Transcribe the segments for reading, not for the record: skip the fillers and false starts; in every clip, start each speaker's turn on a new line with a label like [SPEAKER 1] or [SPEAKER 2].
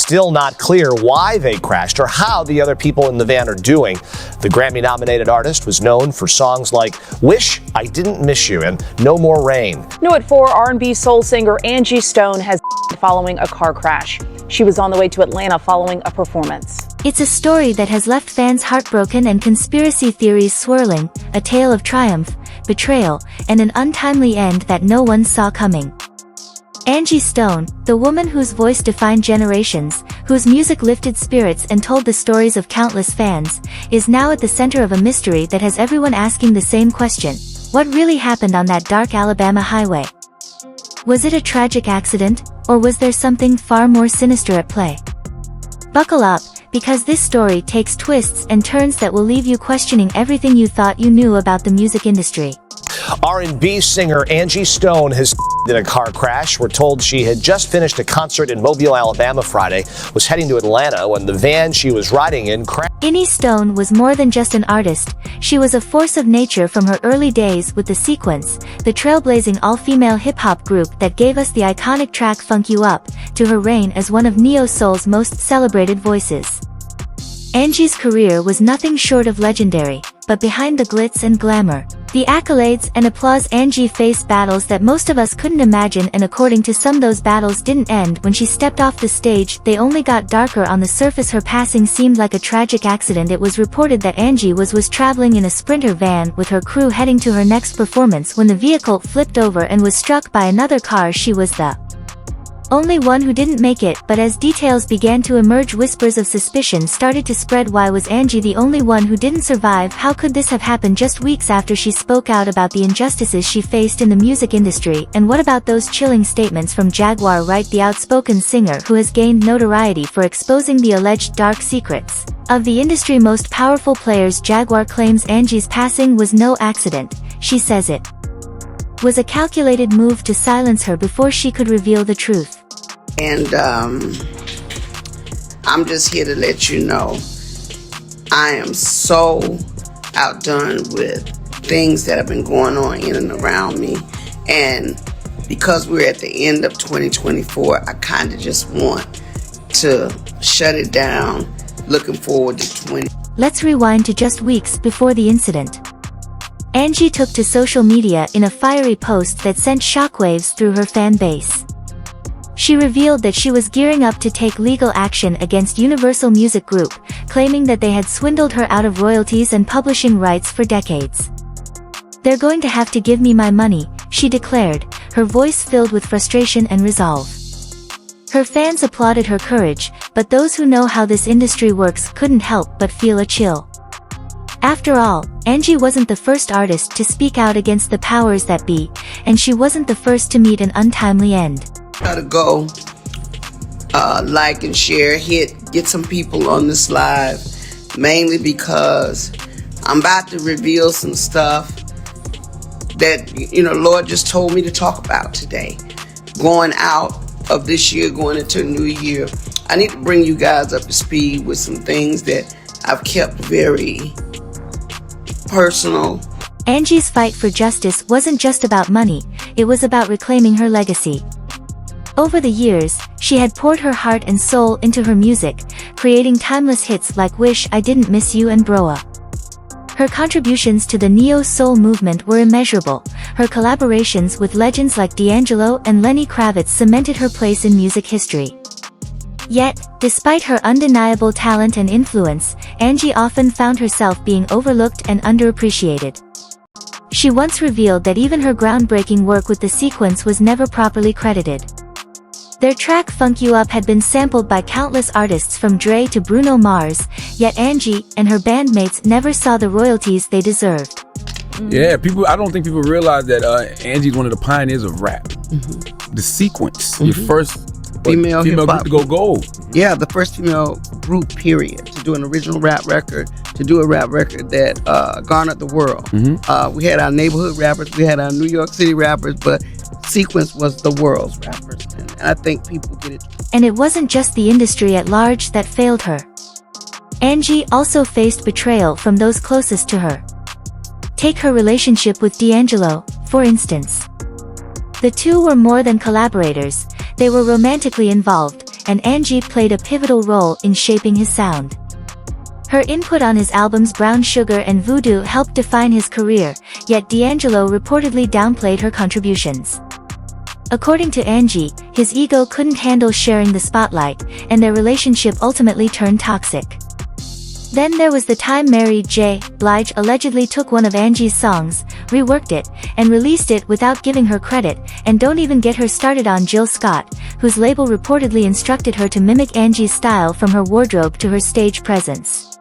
[SPEAKER 1] still not clear why they crashed or how the other people in the van are doing. The Grammy-nominated artist was known for songs like Wish I Didn't Miss You and No More Rain.
[SPEAKER 2] New at 4, R&B soul singer Angie Stone has following a car crash. She was on the way to Atlanta following a performance.
[SPEAKER 3] It's a story that has left fans heartbroken and conspiracy theories swirling, a tale of triumph, betrayal, and an untimely end that no one saw coming. Angie Stone, the woman whose voice defined generations, whose music lifted spirits and told the stories of countless fans, is now at the center of a mystery that has everyone asking the same question: what really happened on that dark Alabama highway? Was it a tragic accident, or was there something far more sinister at play? Buckle up, because this story takes twists and turns that will leave you questioning everything you thought you knew about the music industry.
[SPEAKER 1] R&B singer Angie Stone has in a car crash. We're told she had just finished a concert in Mobile, Alabama Friday, was heading to Atlanta when the van she was riding in crashed.
[SPEAKER 3] Angie Stone was more than just an artist. She was a force of nature from her early days with The Sequence, the trailblazing all-female hip-hop group that gave us the iconic track Funk You Up, to her reign as one of neo-soul's most celebrated voices. Angie's career was nothing short of legendary, but behind the glitz and glamour, the accolades and applause, Angie faced battles that most of us couldn't imagine, and according to some, those battles didn't end when she stepped off the stage. They only got darker. On the surface, her passing seemed like a tragic accident. It was reported that Angie was traveling in a Sprinter van with her crew heading to her next performance when the vehicle flipped over and was struck by another car. She was the only one who didn't make it, but as details began to emerge, whispers of suspicion started to spread. Why was Angie the only one who didn't survive? How could this have happened just weeks after she spoke out about the injustices she faced in the music industry? And what about those chilling statements from Jaguar Wright, the outspoken singer who has gained notoriety for exposing the alleged dark secrets of the industry's most powerful players? Jaguar claims Angie's passing was no accident. She says it was a calculated move to silence her before she could reveal the truth.
[SPEAKER 4] And I'm just here to let you know, I am so outdone with things that have been going on in and around me. And because we're at the end of 2024, I kind of just want to shut it down, looking forward to 20.
[SPEAKER 3] Let's rewind to just weeks before the incident. Angie took to social media in a fiery post that sent shockwaves through her fan base. She revealed that she was gearing up to take legal action against Universal Music Group, claiming that they had swindled her out of royalties and publishing rights for decades. "They're going to have to give me my money," she declared, her voice filled with frustration and resolve. Her fans applauded her courage, but those who know how this industry works couldn't help but feel a chill. After all, Angie wasn't the first artist to speak out against the powers that be, and she wasn't the first to meet an untimely end.
[SPEAKER 4] Gotta go like and share, get some people on this live, mainly because I'm about to reveal some stuff that, Lord just told me to talk about today. Going out of this year, going into a new year, I need to bring you guys up to speed with some things that I've kept very personal.
[SPEAKER 3] Angie's fight for justice wasn't just about money, it was about reclaiming her legacy. Over the years, she had poured her heart and soul into her music, creating timeless hits like Wish I Didn't Miss You and Broa. Her contributions to the neo-soul movement were immeasurable. Her collaborations with legends like D'Angelo and Lenny Kravitz cemented her place in music history. Yet, despite her undeniable talent and influence, Angie often found herself being overlooked and underappreciated. She once revealed that even her groundbreaking work with The Sequence was never properly credited. Their track Funk You Up had been sampled by countless artists from Dre to Bruno Mars, yet Angie and her bandmates never saw the royalties they deserved.
[SPEAKER 5] Yeah, I don't think people realize that Angie's one of the pioneers of rap. The Sequence, your first
[SPEAKER 4] female
[SPEAKER 5] group to go gold.
[SPEAKER 4] Yeah, the first female group, period, to do an original rap record, to do a rap record that garnered the world. We had our neighborhood rappers, we had our New York City rappers, but Sequence was the world's rappers, and I think people get it.
[SPEAKER 3] And it wasn't just the industry at large that failed her. Angie also faced betrayal from those closest to her. Take her relationship with D'Angelo, for instance. The two were more than collaborators, they were romantically involved, and Angie played a pivotal role in shaping his sound. Her input on his albums Brown Sugar and Voodoo helped define his career, yet D'Angelo reportedly downplayed her contributions. According to Angie, his ego couldn't handle sharing the spotlight, and their relationship ultimately turned toxic. Then there was the time Mary J. Blige allegedly took one of Angie's songs, reworked it, and released it without giving her credit, and don't even get her started on Jill Scott, whose label reportedly instructed her to mimic Angie's style from her wardrobe to her stage presence.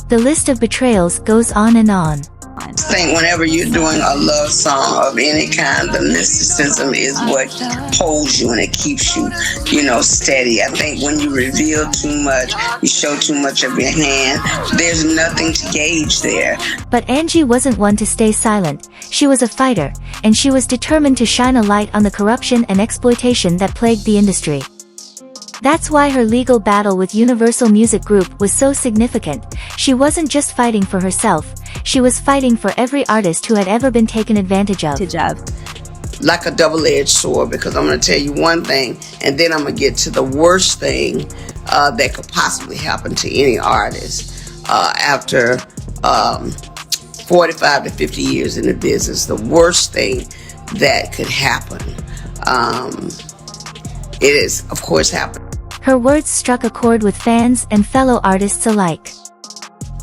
[SPEAKER 3] The list of betrayals goes on and on.
[SPEAKER 4] I think whenever you're doing a love song of any kind, the mysticism is what holds you and it keeps you, steady. I think when you reveal too much, you show too much of your hand, there's nothing to gauge there.
[SPEAKER 3] But Angie wasn't one to stay silent. She was a fighter, and she was determined to shine a light on the corruption and exploitation that plagued the industry. That's why her legal battle with Universal Music Group was so significant. She wasn't just fighting for herself, she was fighting for every artist who had ever been taken advantage of.
[SPEAKER 4] Like a double-edged sword, because I'm going to tell you one thing, and then I'm going to get to the worst thing that could possibly happen to any artist after 45 to 50 years in the business. The worst thing that could happen, it is, of course, happened.
[SPEAKER 3] Her words struck a chord with fans and fellow artists alike.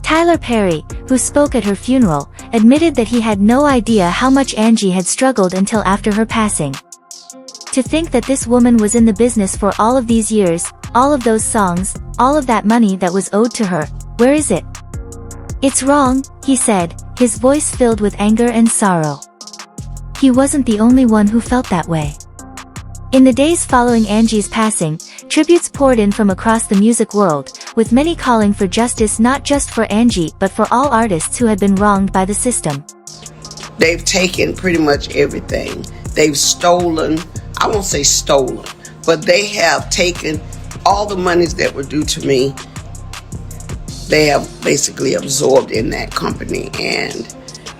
[SPEAKER 3] Tyler Perry, who spoke at her funeral, admitted that he had no idea how much Angie had struggled until after her passing. To think that this woman was in the business for all of these years, all of those songs, all of that money that was owed to her, where is it? It's wrong, he said, his voice filled with anger and sorrow. He wasn't the only one who felt that way. In the days following Angie's passing, tributes poured in from across the music world, with many calling for justice not just for Angie but for all artists who had been wronged by the system.
[SPEAKER 4] They've taken pretty much everything. They've stolen, I won't say stolen, but they have taken all the monies that were due to me. They have basically absorbed in that company, and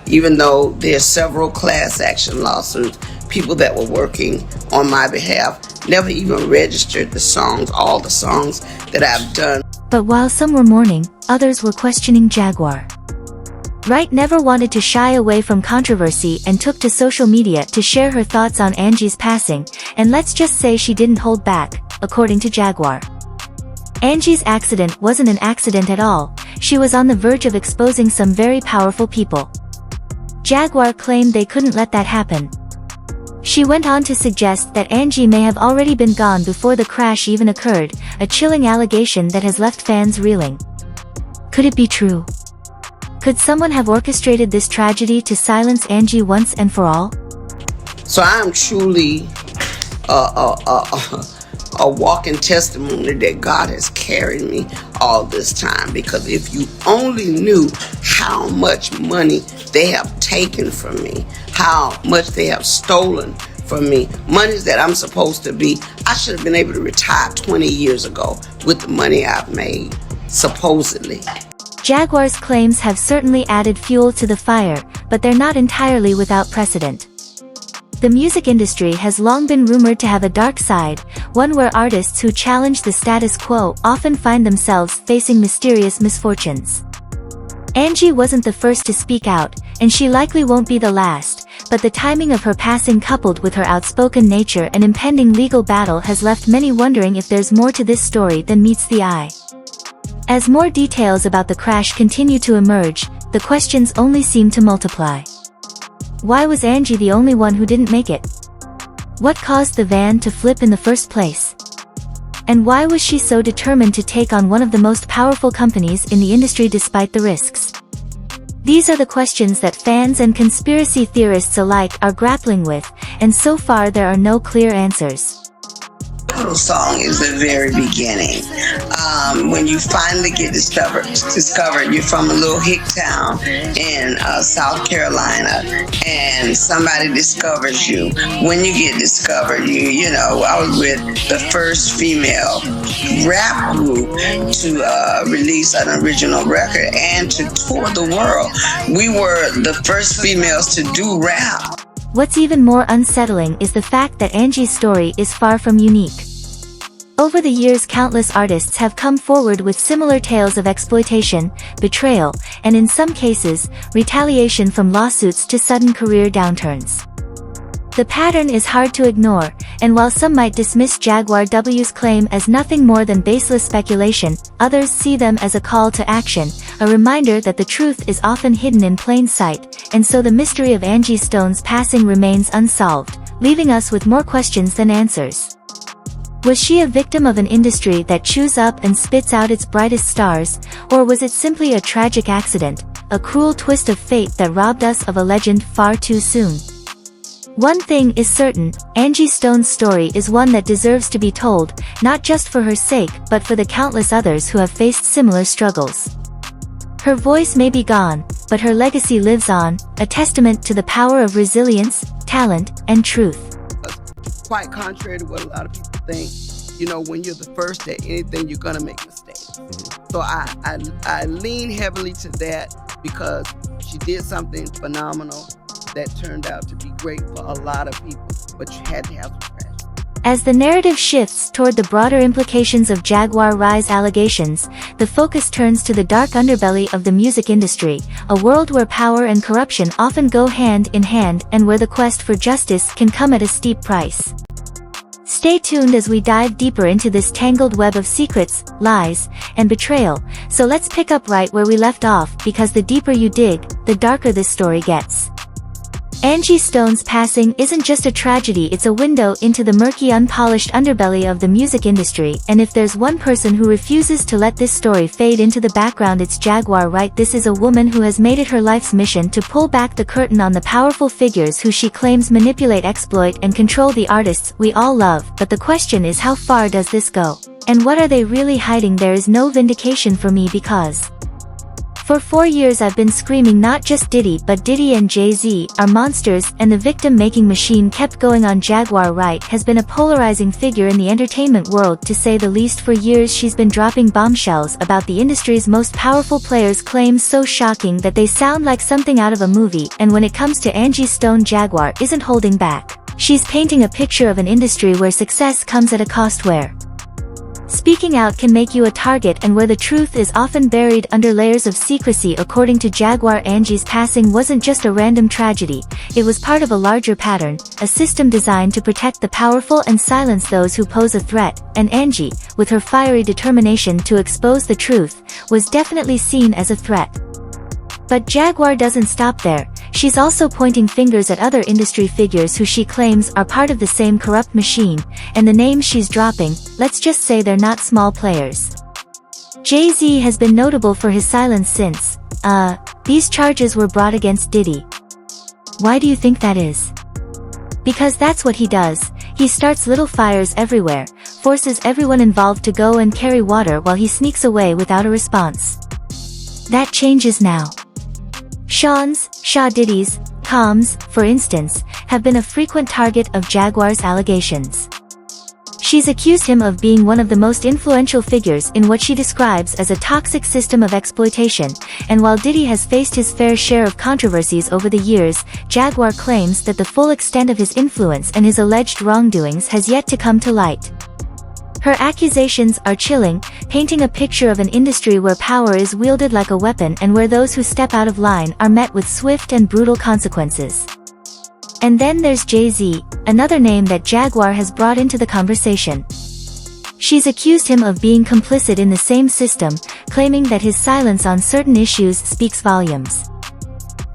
[SPEAKER 4] even though there are several class action lawsuits, people that were working on my behalf never even registered the songs, all the songs that I've done.
[SPEAKER 3] But while some were mourning, others were questioning Jaguar. Wright never wanted to shy away from controversy and took to social media to share her thoughts on Angie's passing, and let's just say she didn't hold back, according to Jaguar. Angie's accident wasn't an accident at all, she was on the verge of exposing some very powerful people. Jaguar claimed they couldn't let that happen. She went on to suggest that Angie may have already been gone before the crash even occurred, a chilling allegation that has left fans reeling. Could it be true? Could someone have orchestrated this tragedy to silence Angie once and for all?
[SPEAKER 4] So I am truly a walking testimony that God has carried me all this time, because if you only knew how much money they have taken from me, how much they have stolen from me, monies that I'm supposed to be, I should have been able to retire 20 years ago with the money I've made, supposedly.
[SPEAKER 3] Jaguar's claims have certainly added fuel to the fire, but they're not entirely without precedent. The music industry has long been rumored to have a dark side, one where artists who challenge the status quo often find themselves facing mysterious misfortunes. Angie wasn't the first to speak out, and she likely won't be the last, but the timing of her passing coupled with her outspoken nature and impending legal battle has left many wondering if there's more to this story than meets the eye. As more details about the crash continue to emerge, the questions only seem to multiply. Why was Angie the only one who didn't make it? What caused the van to flip in the first place? And why was she so determined to take on one of the most powerful companies in the industry despite the risks? These are the questions that fans and conspiracy theorists alike are grappling with, and so far there are no clear answers.
[SPEAKER 4] The little song is the very beginning. When you finally get discovered, you're from a little hick town in South Carolina, and somebody discovers you. When you get discovered, I was with the first female rap group to release an original record and to tour the world. We were the first females to do rap.
[SPEAKER 3] What's even more unsettling is the fact that Angie's story is far from unique. Over the years, countless artists have come forward with similar tales of exploitation, betrayal, and in some cases, retaliation from lawsuits to sudden career downturns. The pattern is hard to ignore, and while some might dismiss Jaguar W's claim as nothing more than baseless speculation, others see them as a call to action, a reminder that the truth is often hidden in plain sight, and so the mystery of Angie Stone's passing remains unsolved, leaving us with more questions than answers. Was she a victim of an industry that chews up and spits out its brightest stars, or was it simply a tragic accident, a cruel twist of fate that robbed us of a legend far too soon? One thing is certain, Angie Stone's story is one that deserves to be told, not just for her sake but for the countless others who have faced similar struggles. Her voice may be gone, but her legacy lives on, a testament to the power of resilience, talent, and truth.
[SPEAKER 4] Quite contrary to what a lot of people think, when you're the first at anything, you're gonna make mistakes. So I lean heavily to that because she did something phenomenal that turned out to be great for a lot of people, but you had to have some crash.
[SPEAKER 3] As the narrative shifts toward the broader implications of Jaguar Wright's allegations, the focus turns to the dark underbelly of the music industry, a world where power and corruption often go hand in hand and where the quest for justice can come at a steep price. Stay tuned as we dive deeper into this tangled web of secrets, lies, and betrayal, so let's pick up right where we left off, because the deeper you dig, the darker this story gets. Angie Stone's passing isn't just a tragedy, it's a window into the murky, unpolished underbelly of the music industry, and if there's one person who refuses to let this story fade into the background, it's Jaguar Wright. This is a woman who has made it her life's mission to pull back the curtain on the powerful figures who she claims manipulate, exploit, and control the artists we all love, but the question is, how far does this go? And what are they really hiding? There is no vindication for me, because for 4 years I've been screaming not just Diddy but Diddy and Jay-Z are monsters, and the victim-making machine kept going on. Jaguar Wright has been a polarizing figure in the entertainment world, to say the least. For years she's been dropping bombshells about the industry's most powerful players, claims so shocking that they sound like something out of a movie, and when it comes to Angie Stone, Jaguar isn't holding back. She's painting a picture of an industry where success comes at a cost, where speaking out can make you a target, and where the truth is often buried under layers of secrecy. According to Jaguar, Angie's passing wasn't just a random tragedy, it was part of a larger pattern, a system designed to protect the powerful and silence those who pose a threat, and Angie, with her fiery determination to expose the truth, was definitely seen as a threat. But Jaguar doesn't stop there. She's also pointing fingers at other industry figures who she claims are part of the same corrupt machine, and the names she's dropping, let's just say they're not small players. Jay-Z has been notable for his silence since these charges were brought against Diddy. Why do you think that is? Because that's what he does. He starts little fires everywhere, forces everyone involved to go and carry water while he sneaks away without a response. That changes now. Shaw Diddy's, Combs, for instance, have been a frequent target of Jaguar's allegations. She's accused him of being one of the most influential figures in what she describes as a toxic system of exploitation, and while Diddy has faced his fair share of controversies over the years, Jaguar claims that the full extent of his influence and his alleged wrongdoings has yet to come to light. Her accusations are chilling, painting a picture of an industry where power is wielded like a weapon and where those who step out of line are met with swift and brutal consequences. And then there's Jay-Z, another name that Jaguar has brought into the conversation. She's accused him of being complicit in the same system, claiming that his silence on certain issues speaks volumes.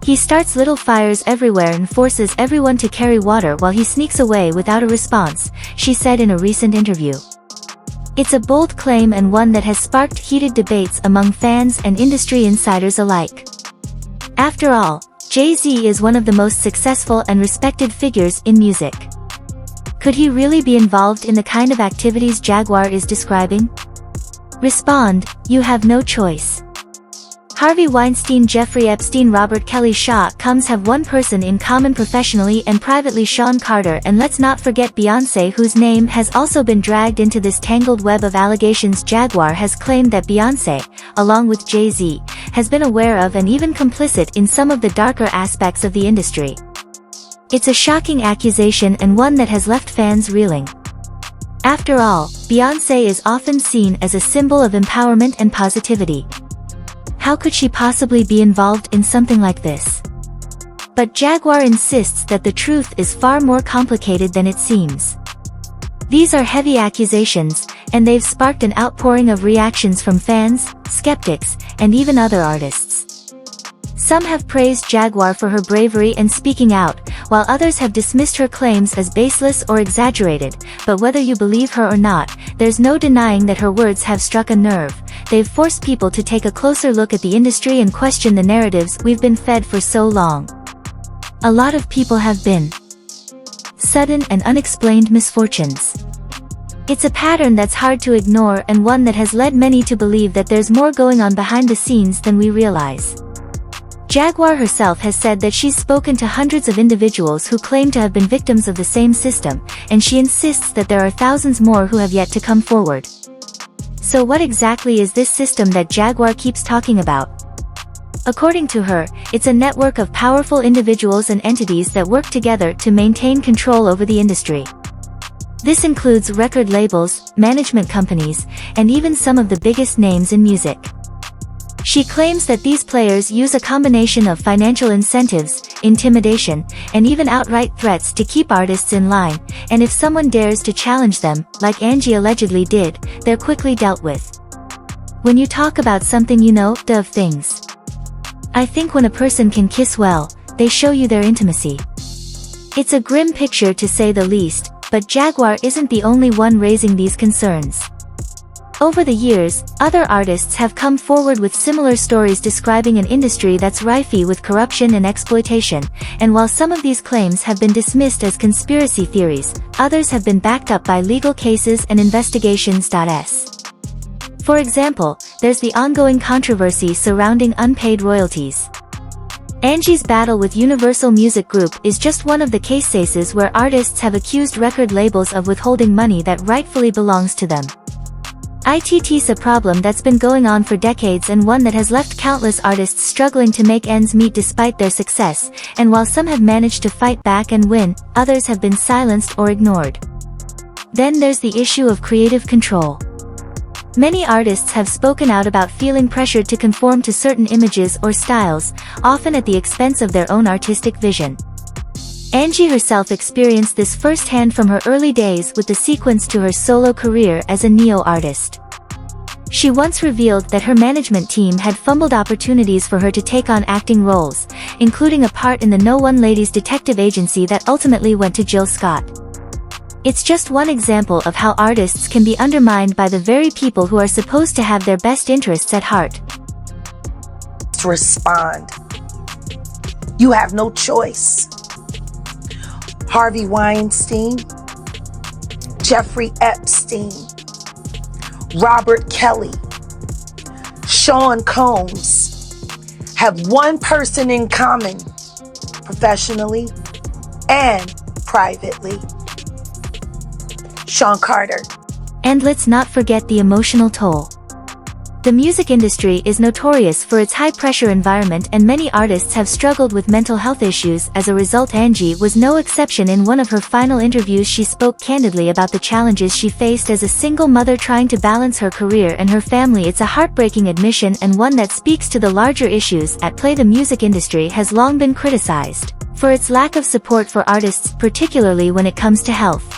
[SPEAKER 3] He starts little fires everywhere and forces everyone to carry water while he sneaks away without a response, she said in a recent interview. It's a bold claim, and one that has sparked heated debates among fans and industry insiders alike. After all, Jay-Z is one of the most successful and respected figures in music. Could he really be involved in the kind of activities Jaguar is describing? Respond, you have no choice. Harvey Weinstein, Jeffrey Epstein, Robert Kelly, Shaw Combs have one person in common professionally and privately: Sean Carter. And let's not forget Beyoncé, whose name has also been dragged into this tangled web of allegations. Jaguar has claimed that Beyoncé, along with Jay-Z, has been aware of and even complicit in some of the darker aspects of the industry. It's a shocking accusation, and one that has left fans reeling. After all, Beyoncé is often seen as a symbol of empowerment and positivity. How could she possibly be involved in something like this? But Jaguar insists that the truth is far more complicated than it seems. These are heavy accusations, and they've sparked an outpouring of reactions from fans, skeptics, and even other artists. Some have praised Jaguar for her bravery and speaking out, while others have dismissed her claims as baseless or exaggerated. But whether you believe her or not, there's no denying that her words have struck a nerve. They've forced people to take a closer look at the industry and question the narratives we've been fed for so long. A lot of people have been sudden and unexplained misfortunes. It's a pattern that's hard to ignore and one that has led many to believe that there's more going on behind the scenes than we realize. Jaguar herself has said that she's spoken to hundreds of individuals who claim to have been victims of the same system, and she insists that there are thousands more who have yet to come forward. So what exactly is this system that Jaguar keeps talking about? According to her, it's a network of powerful individuals and entities that work together to maintain control over the industry. This includes record labels, management companies, and even some of the biggest names in music. She claims that these players use a combination of financial incentives, intimidation, and even outright threats to keep artists in line, and if someone dares to challenge them, like Angie allegedly did, they're quickly dealt with. When you talk about something you know of things. I think when a person can kiss well, they show you their intimacy. It's a grim picture to say the least, but Jaguar isn't the only one raising these concerns. Over the years, other artists have come forward with similar stories describing an industry that's rife with corruption and exploitation, and while some of these claims have been dismissed as conspiracy theories, others have been backed up by legal cases and investigations. For example, there's the ongoing controversy surrounding unpaid royalties. Angie's battle with Universal Music Group is just one of the cases where artists have accused record labels of withholding money that rightfully belongs to them. It's a problem that's been going on for decades and one that has left countless artists struggling to make ends meet despite their success, and while some have managed to fight back and win, others have been silenced or ignored. Then there's the issue of creative control. Many artists have spoken out about feeling pressured to conform to certain images or styles, often at the expense of their own artistic vision. Angie herself experienced this firsthand from her early days with the sequence to her solo career as a neo-artist. She once revealed that her management team had fumbled opportunities for her to take on acting roles, including a part in the No One Ladies detective agency that ultimately went to Jill Scott. It's just one example of how artists can be undermined by the very people who are supposed to have their best interests at heart.
[SPEAKER 6] Respond. You have no choice. Harvey Weinstein, Jeffrey Epstein, Robert Kelly, Sean Combs have one person in common, professionally and privately: Sean Carter.
[SPEAKER 3] And let's not forget the emotional toll. The music industry is notorious for its high-pressure environment, and many artists have struggled with mental health issues as a result. Angie was no exception. In one of her final interviews, she spoke candidly about the challenges she faced as a single mother trying to balance her career and her family. It's a heartbreaking admission, and one that speaks to the larger issues at play. The music industry has long been criticized for its lack of support for artists, particularly when it comes to health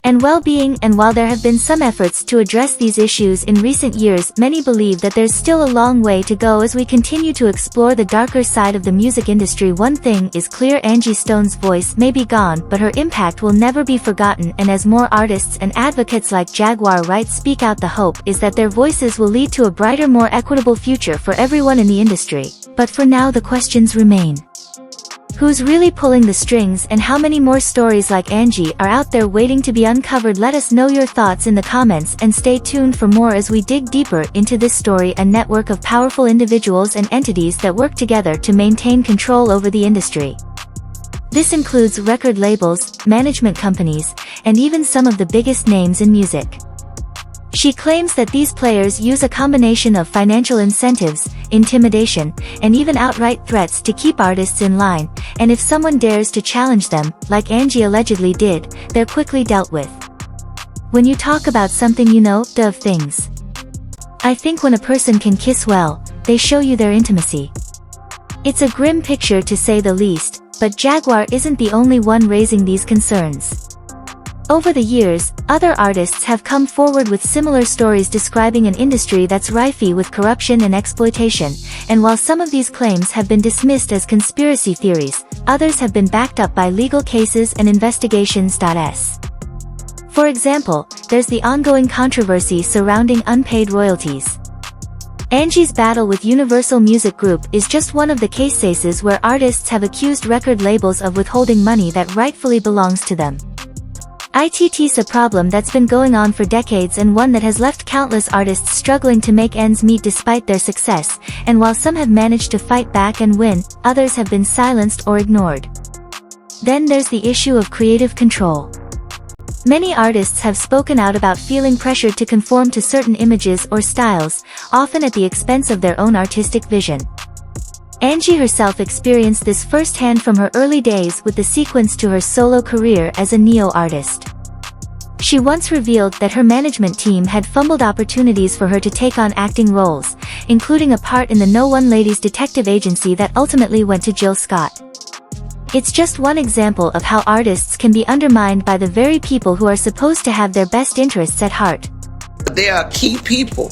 [SPEAKER 3] and well-being, and while there have been some efforts to address these issues in recent years, many believe that there's still a long way to go as we continue to explore the darker side of the music industry. One thing is clear: Angie Stone's voice may be gone, but her impact will never be forgotten, and as more artists and advocates like Jaguar Wright speak out, the hope is that their voices will lead to a brighter, more equitable future for everyone in the industry. But for now, the questions remain. Who's really pulling the strings, and how many more stories like Angie are out there waiting to be uncovered? Let us know your thoughts in the comments, and stay tuned for more as we dig deeper into this story. A network of powerful individuals and entities that work together to maintain control over the industry. This includes record labels, management companies, and even some of the biggest names in music. She claims that these players use a combination of financial incentives, intimidation, and even outright threats to keep artists in line, and if someone dares to challenge them, like Angie allegedly did, they're quickly dealt with. When you talk about something you know of things. I think when a person can kiss well, they show you their intimacy. It's a grim picture to say the least, but Jaguar isn't the only one raising these concerns. Over the years, other artists have come forward with similar stories describing an industry that's rife with corruption and exploitation, and while some of these claims have been dismissed as conspiracy theories, others have been backed up by legal cases and investigations. For example, there's the ongoing controversy surrounding unpaid royalties. Angie's battle with Universal Music Group is just one of the cases where artists have accused record labels of withholding money that rightfully belongs to them. It's a problem that's been going on for decades and one that has left countless artists struggling to make ends meet despite their success, and while some have managed to fight back and win, others have been silenced or ignored. Then there's the issue of creative control. Many artists have spoken out about feeling pressured to conform to certain images or styles, often at the expense of their own artistic vision. Angie herself experienced this firsthand from her early days with the sequence to her solo career as a neo-artist. She once revealed that her management team had fumbled opportunities for her to take on acting roles, including a part in the No One Ladies detective agency that ultimately went to Jill Scott. It's just one example of how artists can be undermined by the very people who are supposed to have their best interests at heart.
[SPEAKER 4] There are key people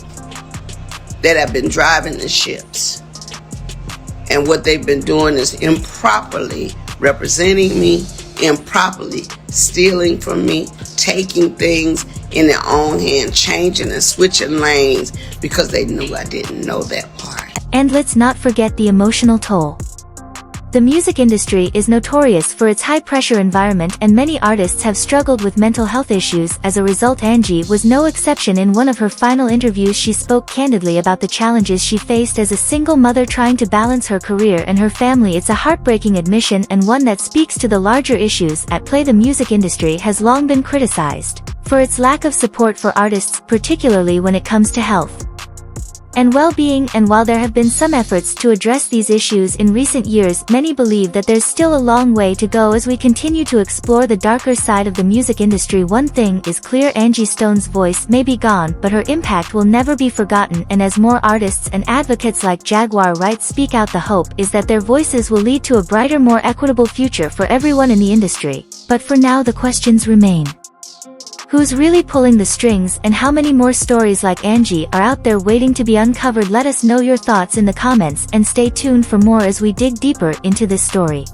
[SPEAKER 4] that have been driving the ships. And what they've been doing is improperly representing me, improperly stealing from me, taking things in their own hand, changing and switching lanes because they knew I didn't know that part.
[SPEAKER 3] And let's not forget the emotional toll. The music industry is notorious for its high-pressure environment, and many artists have struggled with mental health issues. As a result, Angie was no exception. In one of her final interviews, she spoke candidly about the challenges she faced as a single mother trying to balance her career and her family. It's a heartbreaking admission, and one that speaks to the larger issues at play. The music industry has long been criticized for its lack of support for artists, particularly when it comes to health and well-being, and while there have been some efforts to address these issues in recent years, many believe that there's still a long way to go as we continue to explore the darker side of the music industry. One thing is clear: Angie Stone's voice may be gone, but her impact will never be forgotten, and as more artists and advocates like Jaguar Wright speak out, the hope is that their voices will lead to a brighter, more equitable future for everyone in the industry. But for now, the questions remain. Who's really pulling the strings, and how many more stories like Angie are out there waiting to be uncovered? Let us know your thoughts in the comments, and stay tuned for more as we dig deeper into this story.